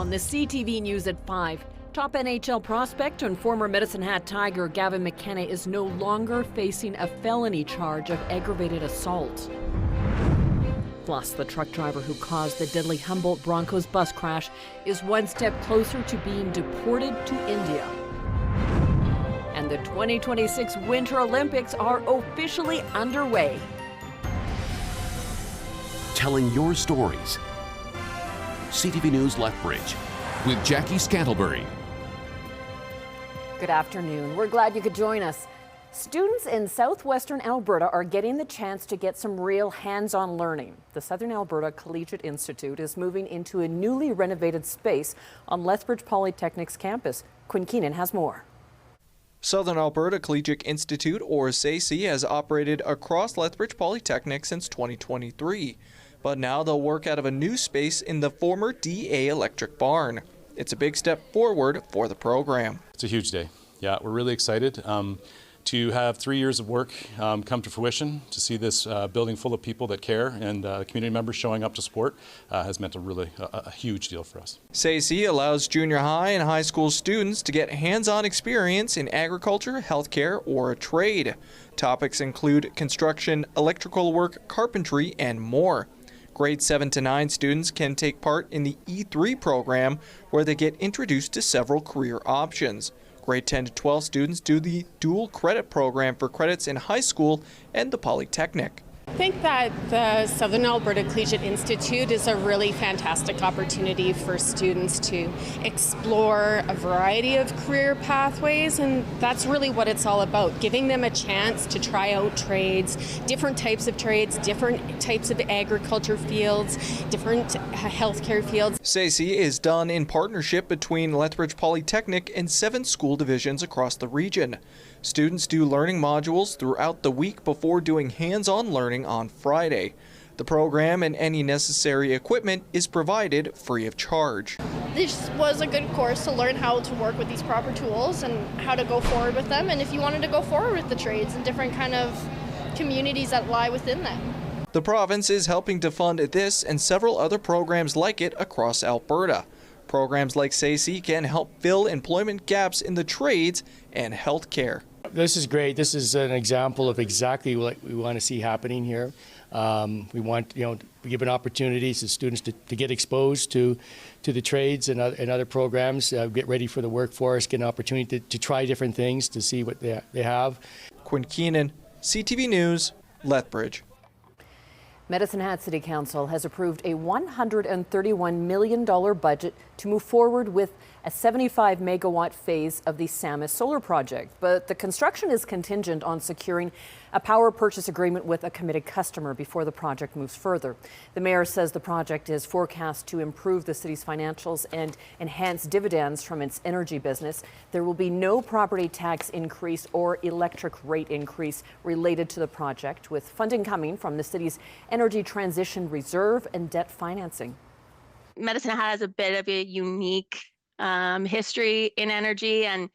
on the CTV News at 5. Top NHL prospect and former Medicine Hat Tiger Gavin McKenna is no longer facing a felony charge of aggravated assault. Plus, the truck driver who caused the deadly Humboldt Broncos bus crash is one step closer to being deported to India. And the 2026 Winter Olympics are officially underway. Telling your stories. CTV News Lethbridge with Jackie Scantlebury. Good afternoon. We're glad you could join us. Students in southwestern Alberta are getting the chance to get some real hands-on learning. The Southern Alberta Collegiate Institute is moving into a newly renovated space on Lethbridge Polytechnic's campus. Quinn Keenan has more. Southern Alberta Collegiate Institute, or SACE, has operated across Lethbridge Polytechnic since 2023. But now they'll work out of a new space in the former DA Electric Barn. It's a big step forward for the program. It's a huge day. Yeah, we're really excited to have 3 years of work come to fruition. To see this building full of people that care and community members showing up to support has meant a huge deal for us. SACE allows junior high and high school students to get hands-on experience in agriculture, healthcare, or a trade. Topics include construction, electrical work, carpentry, and more. Grades 7 to 9 students can take part in the E3 program, where they get introduced to several career options. Grade 10 to 12 students do the dual credit program for credits in high school and the Polytechnic. I think that the Southern Alberta Collegiate Institute is a really fantastic opportunity for students to explore a variety of career pathways, and that's really what it's all about, giving them a chance to try out trades, different types of agriculture fields, different healthcare fields. SACE is done in partnership between Lethbridge Polytechnic and 7 school divisions across the region. Students do learning modules throughout the week before doing hands-on learning on Friday. The program and any necessary equipment is provided free of charge. This was a good course to learn how to work with these proper tools and how to go forward with them, and if you wanted to go forward with the trades and different kind of communities that lie within them. The province is helping to fund this and several other programs like it across Alberta. Programs like SACE can help fill employment gaps in the trades and healthcare. This is great. This is an example of exactly what we want to see happening here. We want, given opportunities to students to get exposed to the trades and other programs, get ready for the workforce, get an opportunity to try different things, to see what they have. Quinn Keenan, CTV News, Lethbridge. Medicine Hat City Council has approved a $131 million budget to move forward with a 75-megawatt phase of the Samus solar project. But the construction is contingent on securing a power purchase agreement with a committed customer before the project moves further. The mayor says the project is forecast to improve the city's financials and enhance dividends from its energy business. There will be no property tax increase or electric rate increase related to the project, with funding coming from the city's Energy Transition Reserve and debt financing. Medicine Hat has a bit of a unique history in energy, and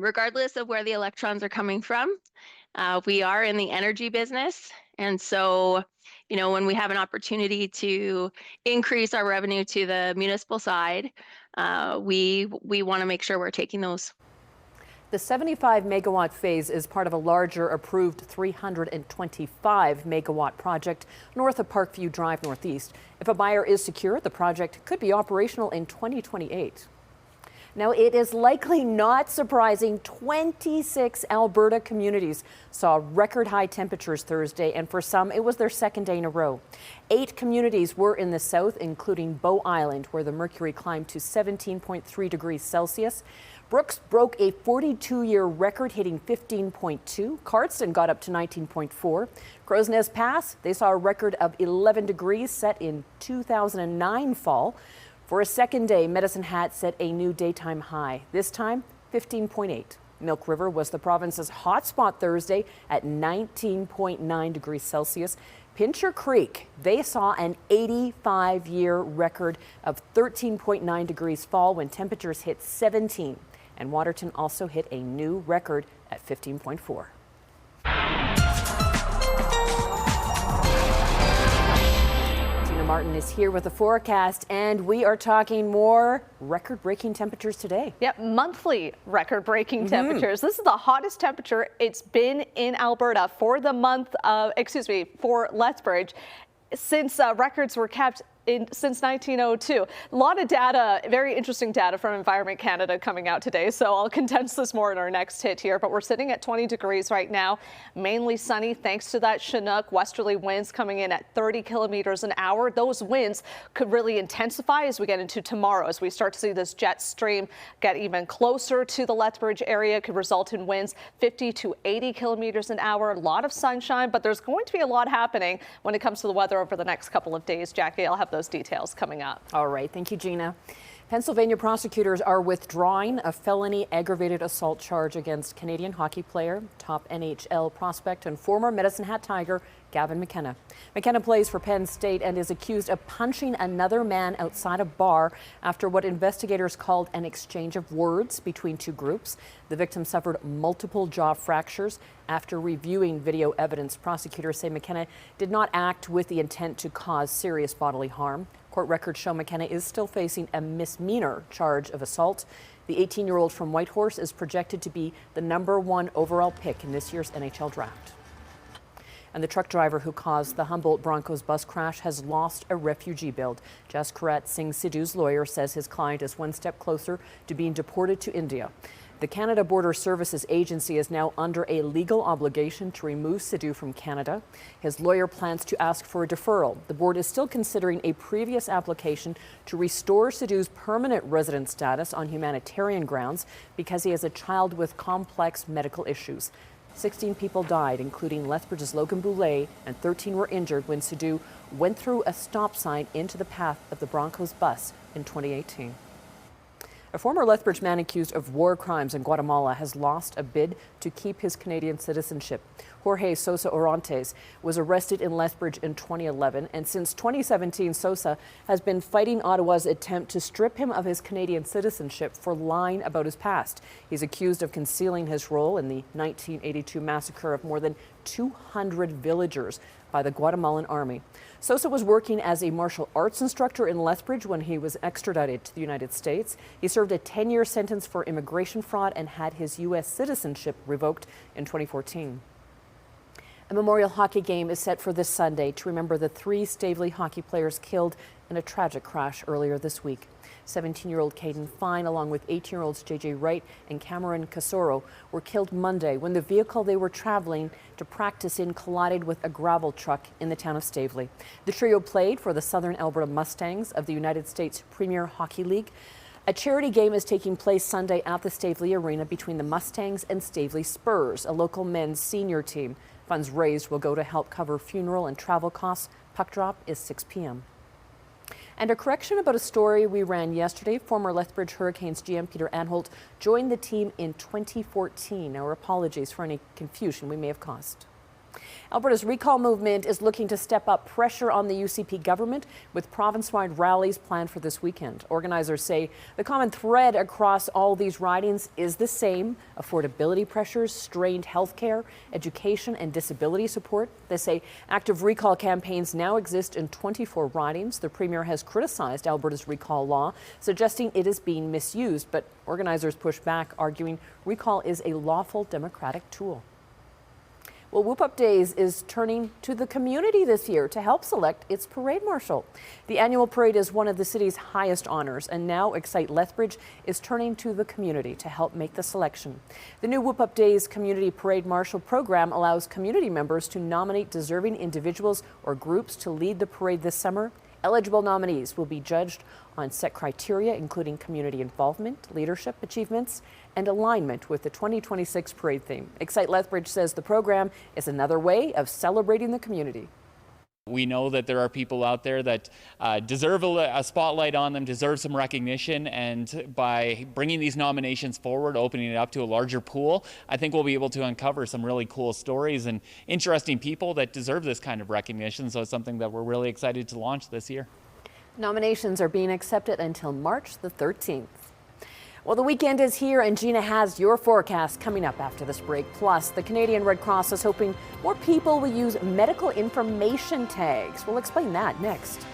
regardless of where the electrons are coming from, we are in the energy business. And so, when we have an opportunity to increase our revenue to the municipal side, we want to make sure we're taking those. The 75-megawatt phase is part of a larger approved 325-megawatt project north of Parkview Drive Northeast. If a buyer is secure, the project could be operational in 2028. Now, it is likely not surprising 26 Alberta communities saw record high temperatures Thursday, and for some, it was their second day in a row. 8 communities were in the south, including Bow Island, where the mercury climbed to 17.3 degrees Celsius. Brooks broke a 42-year record, hitting 15.2. Cardston got up to 19.4. Crow's Nest Pass, they saw a record of 11 degrees set in 2009 fall. For a second day, Medicine Hat set a new daytime high, this time 15.8. Milk River was the province's hotspot Thursday at 19.9 degrees Celsius. Pincher Creek, they saw an 85-year record of 13.9 degrees fall when temperatures hit 17. And Waterton also hit a new record at 15.4. Martin is here with the forecast, and we are talking more record-breaking temperatures today. Yep, monthly record-breaking temperatures. This is the hottest temperature it's been in Alberta for the month of, for Lethbridge since records were kept since 1902. A lot of data, very interesting data from Environment Canada coming out today, so I'll condense this more in our next hit here. But we're sitting at 20 degrees right now, mainly sunny thanks to that Chinook. Westerly winds coming in at 30 kilometers an hour. Those winds could really intensify as we get into tomorrow, as we start to see this jet stream get even closer to the Lethbridge area. Could result in winds 50 to 80 kilometers an hour. A lot of sunshine, but there's going to be a lot happening when it comes to the weather over the next couple of days. Jackie, I'll have those details coming up. All right. Thank you, Gina. Pennsylvania prosecutors are withdrawing a felony aggravated assault charge against Canadian hockey player, top NHL prospect, and former Medicine Hat Tiger Gavin McKenna. McKenna plays for Penn State and is accused of punching another man outside a bar after what investigators called an exchange of words between two groups. The victim suffered multiple jaw fractures. After reviewing video evidence, prosecutors say McKenna did not act with the intent to cause serious bodily harm. Court records show McKenna is still facing a misdemeanor charge of assault. The 18-year-old from Whitehorse is projected to be the #1 overall pick in this year's NHL draft. And the truck driver who caused the Humboldt Broncos bus crash has lost a refugee bid. Jaskarat Singh Sidhu's lawyer says his client is one step closer to being deported to India. The Canada Border Services Agency is now under a legal obligation to remove Sidhu from Canada. His lawyer plans to ask for a deferral. The board is still considering a previous application to restore Sidhu's permanent resident status on humanitarian grounds because he has a child with complex medical issues. 16 people died, including Lethbridge's Logan Boulay, and 13 were injured when Sidhu went through a stop sign into the path of the Broncos bus in 2018. A former Lethbridge man accused of war crimes in Guatemala has lost a bid to keep his Canadian citizenship. Jorge Sosa Orantes was arrested in Lethbridge in 2011, and since 2017, Sosa has been fighting Ottawa's attempt to strip him of his Canadian citizenship for lying about his past. He's accused of concealing his role in the 1982 massacre of more than 200 villagers by the Guatemalan army. Sosa was working as a martial arts instructor in Lethbridge when he was extradited to the United States. He served a 10-year sentence for immigration fraud and had his U.S. citizenship revoked in 2014. A memorial hockey game is set for this Sunday to remember the 3 Stavely hockey players killed in a tragic crash earlier this week. 17-year-old Caden Fine, along with 18-year-olds J.J. Wright and Cameron Casoro, were killed Monday when the vehicle they were traveling to practice in collided with a gravel truck in the town of Stavely. The trio played for the Southern Alberta Mustangs of the United States Premier Hockey League. A charity game is taking place Sunday at the Stavely Arena between the Mustangs and Stavely Spurs, a local men's senior team. Funds raised will go to help cover funeral and travel costs. Puck drop is 6 p.m. And a correction about a story we ran yesterday. Former Lethbridge Hurricanes GM Peter Anholt joined the team in 2014. Our apologies for any confusion we may have caused. Alberta's recall movement is looking to step up pressure on the UCP government with province-wide rallies planned for this weekend. Organizers say the common thread across all these ridings is the same: affordability pressures, strained health care, education, and disability support. They say active recall campaigns now exist in 24 ridings. The Premier has criticized Alberta's recall law, suggesting it is being misused, but organizers push back, arguing recall is a lawful democratic tool. Well, Whoop Up Days is turning to the community this year to help select its parade marshal. The annual parade is one of the city's highest honors, and now Excite Lethbridge is turning to the community to help make the selection. The new Whoop Up Days Community Parade Marshal program allows community members to nominate deserving individuals or groups to lead the parade this summer. Eligible nominees will be judged on set criteria, including community involvement, leadership achievements, and alignment with the 2026 parade theme. Excite Lethbridge says the program is another way of celebrating the community. We know that there are people out there that deserve a spotlight on them, deserve some recognition, and by bringing these nominations forward, opening it up to a larger pool, I think we'll be able to uncover some really cool stories and interesting people that deserve this kind of recognition. So it's something that we're really excited to launch this year. Nominations are being accepted until March the 13th. Well, the weekend is here, and Gina has your forecast coming up after this break. Plus, the Canadian Red Cross is hoping more people will use medical information tags. We'll explain that next.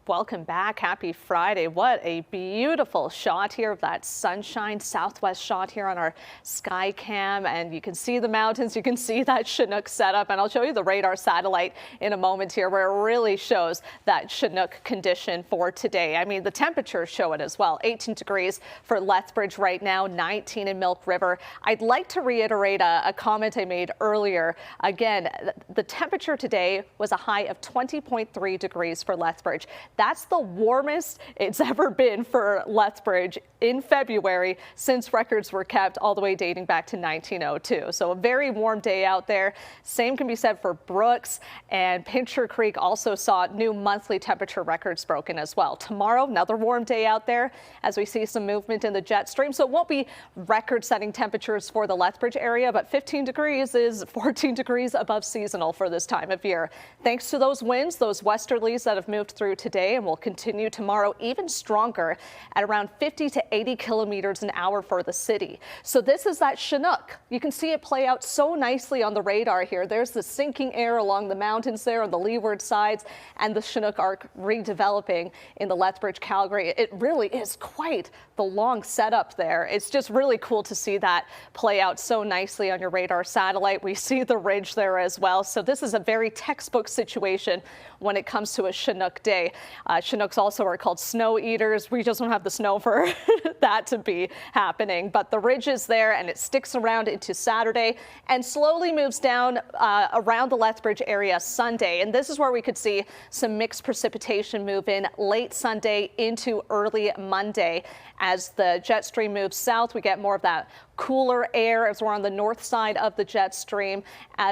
Welcome back. Happy Friday. What a beautiful shot here of that sunshine, southwest shot here on our sky cam. And you can see the mountains. You can see that Chinook setup. And I'll show you the radar satellite in a moment here where it really shows that Chinook condition for today. I mean, the temperatures show it as well. 18 degrees for Lethbridge right now, 19 in Milk River. I'd like to reiterate a comment I made earlier. Again, the temperature today was a high of 20.3 degrees for Lethbridge. That's the warmest it's ever been for Lethbridge in February since records were kept all the way dating back to 1902. So a very warm day out there. Same can be said for Brooks, and Pincher Creek also saw new monthly temperature records broken as well. Tomorrow, another warm day out there as we see some movement in the jet stream. So it won't be record-setting temperatures for the Lethbridge area, but 15 degrees is 14 degrees above seasonal for this time of year. Thanks to those winds, those westerlies that have moved through today and will continue tomorrow even stronger at around 50 to 80 kilometers an hour for the city. So this is that Chinook. You can see it play out so nicely on the radar here. There's the sinking air along the mountains there on the leeward sides and the Chinook arc redeveloping in the Lethbridge, Calgary. It really is quite the long setup there. It's just really cool to see that play out so nicely on your radar satellite. We see the ridge there as well. So this is a very textbook situation when it comes to a Chinook day. Chinooks also are called snow eaters. We just don't have the snow for that to be happening. But the ridge is there and it sticks around into Saturday and slowly moves down around the Lethbridge area Sunday. And this is where we could see some mixed precipitation move in late Sunday into early Monday. As the jet stream moves south, we get more of that cooler air as we're on the north side of the jet stream.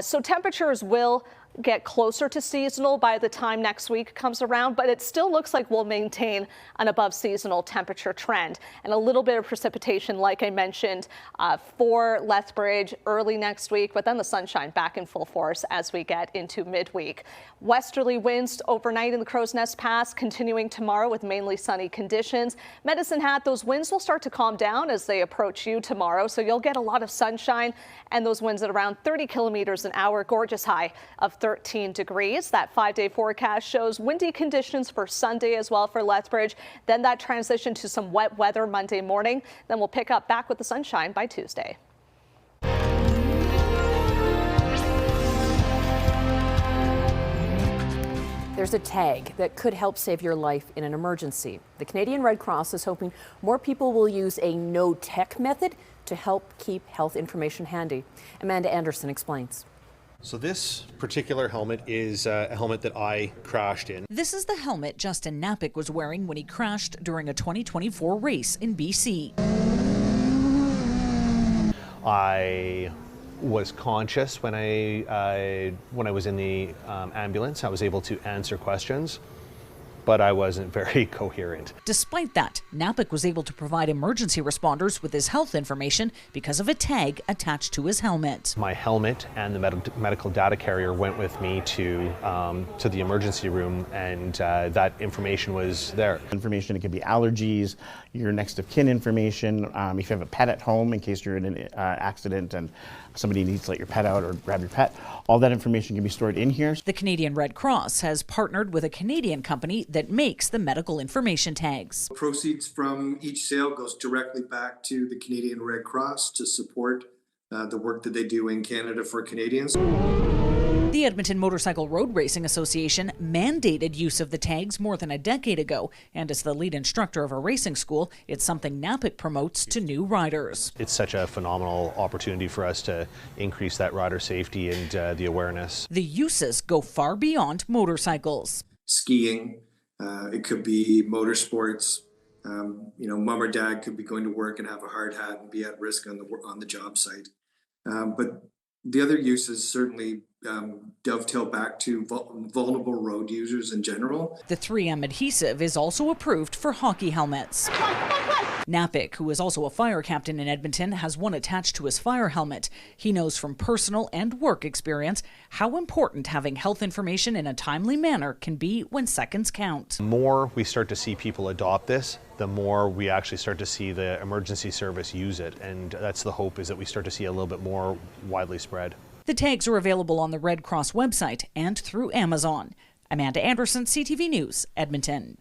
So temperatures will get closer to seasonal by the time next week comes around, but it still looks like we'll maintain an above seasonal temperature trend and a little bit of precipitation, like I mentioned, for Lethbridge early next week, but then the sunshine back in full force as we get into midweek. Westerly winds overnight in the Crow's Nest Pass, continuing tomorrow with mainly sunny conditions. Medicine Hat, those winds will start to calm down as they approach you tomorrow, so you'll get a lot of sunshine and those winds at around 30 kilometers an hour, gorgeous high of 13 degrees. That 5-day forecast shows windy conditions for Sunday as well for Lethbridge. Then that transition to some wet weather Monday morning. Then we'll pick up back with the sunshine by Tuesday. There's a tag that could help save your life in an emergency. The Canadian Red Cross is hoping more people will use a no-tech method to help keep health information handy. Amanda Anderson explains. So this particular helmet is a helmet that I crashed in. This is the helmet Justin Napick was wearing when he crashed during a 2024 race in BC. I was conscious when I was in the ambulance. I was able to answer questions, but I wasn't very coherent. Despite that, Napick was able to provide emergency responders with his health information because of a tag attached to his helmet. My helmet and the medical data carrier went with me to the emergency room, and that information was there. Information, it could be allergies, your next of kin information, if you have a pet at home in case you're in an accident and somebody needs to let your pet out or grab your pet, all that information can be stored in here. The Canadian Red Cross has partnered with a Canadian company that makes the medical information tags. Proceeds from each sale goes directly back to the Canadian Red Cross to support the work that they do in Canada for Canadians. The Edmonton Motorcycle Road Racing Association mandated use of the tags more than a decade ago, and as the lead instructor of a racing school, it's something Napick promotes to new riders. It's such a phenomenal opportunity for us to increase that rider safety and the awareness. The uses go far beyond motorcycles. Skiing, it could be motorsports. Mom or dad could be going to work and have a hard hat and be at risk on the job site. But the other uses certainly dovetail back to vulnerable road users in general. The 3M adhesive is also approved for hockey helmets. Napick, who is also a fire captain in Edmonton, has one attached to his fire helmet. He knows from personal and work experience how important having health information in a timely manner can be when seconds count. The more we start to see people adopt this, the more we actually start to see the emergency service use it. And that's the hope, is that we start to see a little bit more widely spread. The tags are available on the Red Cross website and through Amazon. Amanda Anderson, CTV News, Edmonton.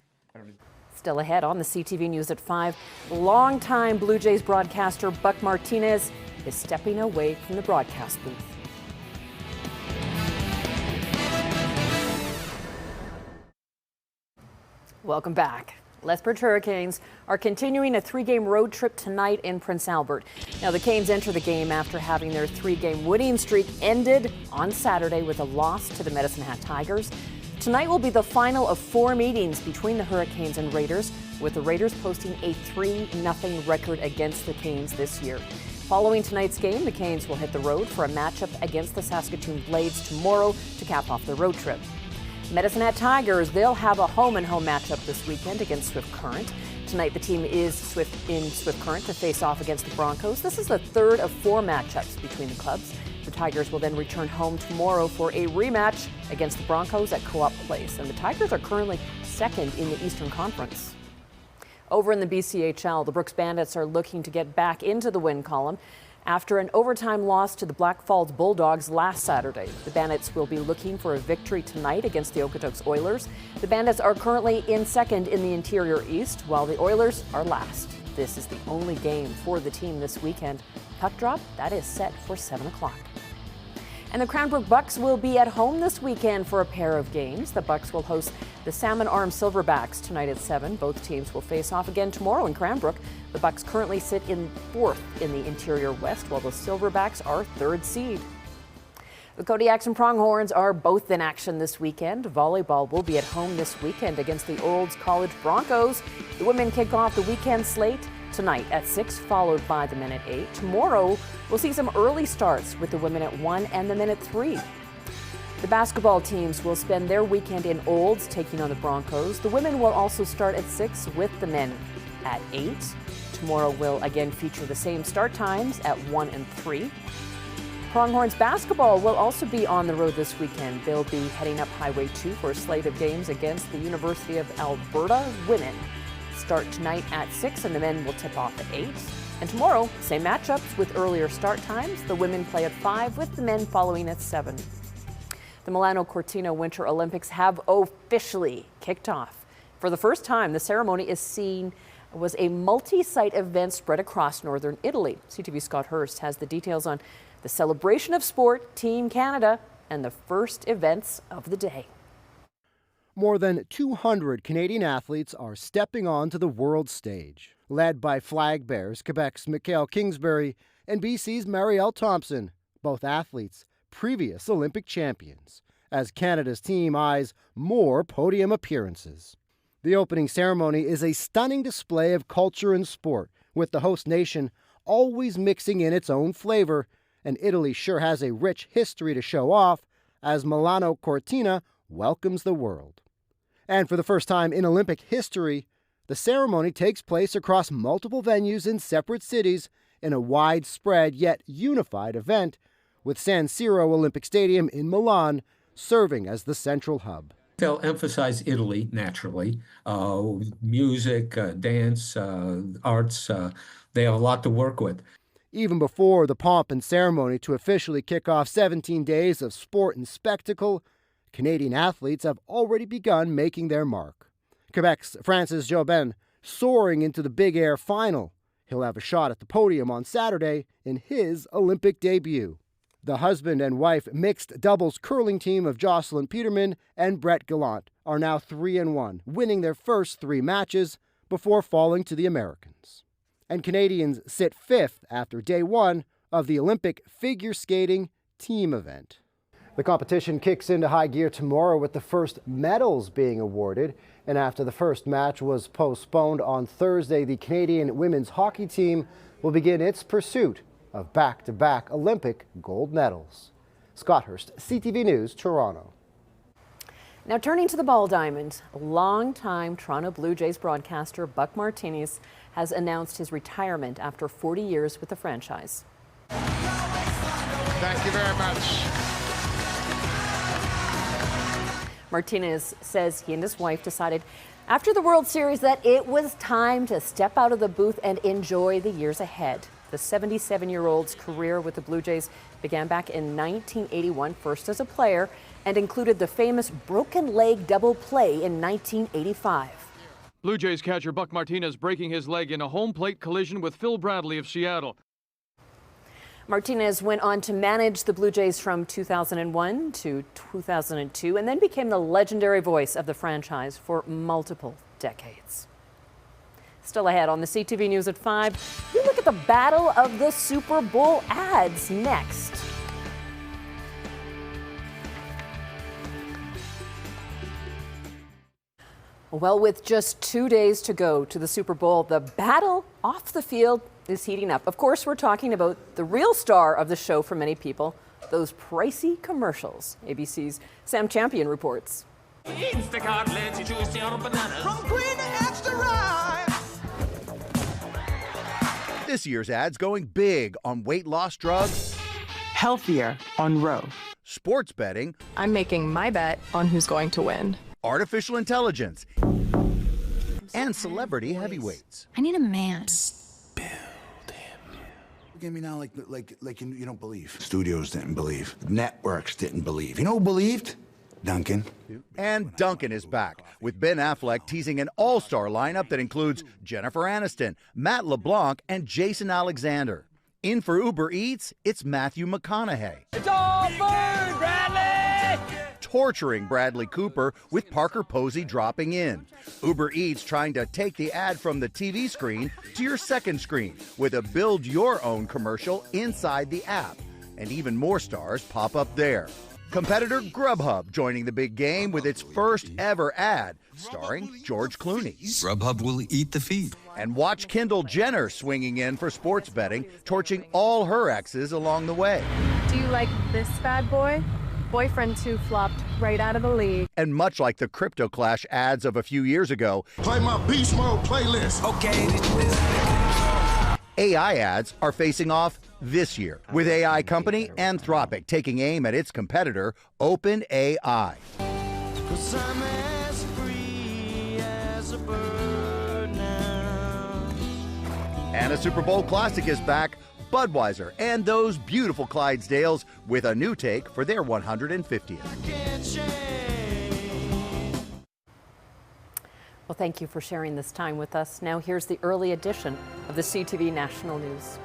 Still ahead on the CTV News at 5, longtime Blue Jays broadcaster Buck Martinez is stepping away from the broadcast booth. Welcome back. Lethbridge Hurricanes are continuing a 3-game road trip tonight in Prince Albert. Now, the Canes enter the game after having their 3-game winning streak ended on Saturday with a loss to the Medicine Hat Tigers. Tonight will be the final of 4 meetings between the Hurricanes and Raiders, with the Raiders posting a 3-0 record against the Canes this year. Following tonight's game, the Canes will hit the road for a matchup against the Saskatoon Blades tomorrow to cap off their road trip. Medicine Hat Tigers, they'll have a home-and-home matchup this weekend against Swift Current. Tonight, the team is in Swift Current to face off against the Broncos. This is the third of 4 matchups between the clubs. The Tigers will then return home tomorrow for a rematch against the Broncos at Co-op Place. And the Tigers are currently second in the Eastern Conference. Over in the BCHL, the Brooks Bandits are looking to get back into the win column after an overtime loss to the Black Falls Bulldogs last Saturday. The Bandits will be looking for a victory tonight against the Okotoks Oilers. The Bandits are currently in second in the Interior East, while the Oilers are last. This is the only game for the team this weekend. Puck drop, that is set for 7 o'clock. And the Cranbrook Bucks will be at home this weekend for a pair of games. The Bucks will host the Salmon Arm Silverbacks tonight at 7. Both teams will face off again tomorrow in Cranbrook. The Bucks currently sit in 4th in the Interior West, while the Silverbacks are 3rd seed. The Kodiaks and Pronghorns are both in action this weekend. Volleyball will be at home this weekend against the Olds College Broncos. The women kick off the weekend slate tonight at 6, followed by the men at 8. Tomorrow, we'll see some early starts with the women at 1 and the men at 3. The basketball teams will spend their weekend in Olds, taking on the Broncos. The women will also start at 6 with the men at 8. Tomorrow will again feature the same start times at 1 and 3. Pronghorns basketball will also be on the road this weekend. They'll be heading up Highway 2 for a slate of games against the University of Alberta women. Start tonight at 6 and the men will tip off at 8. And tomorrow, same matchups with earlier start times. The women play at 5 with the men following at 7. The Milano Cortina Winter Olympics have officially kicked off. For the first time, the ceremony was a multi-site event spread across northern Italy. CTV Scott Hurst has the details on the celebration of sport, Team Canada, and the first events of the day. More than 200 Canadian athletes are stepping onto the world stage. Led by flag bearers, Quebec's Mikhail Kingsbury and BC's Marielle Thompson, both athletes, previous Olympic champions, as Canada's team eyes more podium appearances. The opening ceremony is a stunning display of culture and sport, with the host nation always mixing in its own flavor, and Italy sure has a rich history to show off as Milano Cortina welcomes the world. And for the first time in Olympic history, the ceremony takes place across multiple venues in separate cities in a widespread yet unified event, with San Siro Olympic Stadium in Milan serving as the central hub. They'll emphasize Italy, naturally. Music, dance, arts, they have a lot to work with. Even before the pomp and ceremony to officially kick off 17 days of sport and spectacle, Canadian athletes have already begun making their mark. Quebec's Francis Jobin soaring into the Big Air final. He'll have a shot at the podium on Saturday in his Olympic debut. The husband and wife mixed doubles curling team of Jocelyn Peterman and Brett Gallant are now 3-1, winning their first 3 matches before falling to the Americans. And Canadians sit 5th after day 1 of the Olympic figure skating team event. The competition kicks into high gear tomorrow with the first medals being awarded. And after the first match was postponed on Thursday, the Canadian women's hockey team will begin its pursuit of back-to-back Olympic gold medals. Scott Hurst, CTV News, Toronto. Now turning to the Ball Diamond, longtime Toronto Blue Jays broadcaster Buck Martinez has announced his retirement after 40 years with the franchise. Thank you very much. Martinez says he and his wife decided after the World Series that it was time to step out of the booth and enjoy the years ahead. The 77-year-old's career with the Blue Jays began back in 1981, first as a player and included the famous broken leg double play in 1985. Blue Jays catcher Buck Martinez breaking his leg in a home plate collision with Phil Bradley of Seattle. Martinez went on to manage the Blue Jays from 2001 to 2002 and then became the legendary voice of the franchise for multiple decades. Still ahead on the CTV News at 5, we look at the battle of the Super Bowl ads next. Well, with just 2 days to go to the Super Bowl, the battle off the field is heating up. Of course, we're talking about the real star of the show for many people, those pricey commercials. ABC's Sam Champion reports. Instacart lets you choose your bananas. From green to extra ripe. This year's ad's going big on weight loss drugs, healthier on Roe, sports betting. I'm making my bet on who's going to win. Artificial intelligence, and celebrity heavyweights. I need a man. Build him. Look at me now like you don't believe. Studios didn't believe. Networks didn't believe. You know who believed? Duncan. And Duncan is back, with Ben Affleck teasing an all-star lineup that includes Jennifer Aniston, Matt LeBlanc, and Jason Alexander. In for Uber Eats, it's Matthew McConaughey. It's all food, Bradley! Torturing Bradley Cooper with Parker Posey dropping in. Uber Eats trying to take the ad from the TV screen to your second screen with a build your own commercial inside the app. And even more stars pop up there. Competitor Grubhub joining the big game with its first ever ad starring George Clooney. Grubhub will eat the feed. And watch Kendall Jenner swinging in for sports betting, torching all her exes along the way. Do you like this bad boy? Boyfriend 2 flopped right out of the league. And much like the Crypto Clash ads of a few years ago, Play my Beast Mode playlist. Okay. AI ads are facing off this year, with AI company Anthropic taking aim at its competitor, OpenAI. And a Super Bowl classic is back, Budweiser and those beautiful Clydesdales with a new take for their 150th. Well, thank you for sharing this time with us. Now here's the early edition of the CTV National News.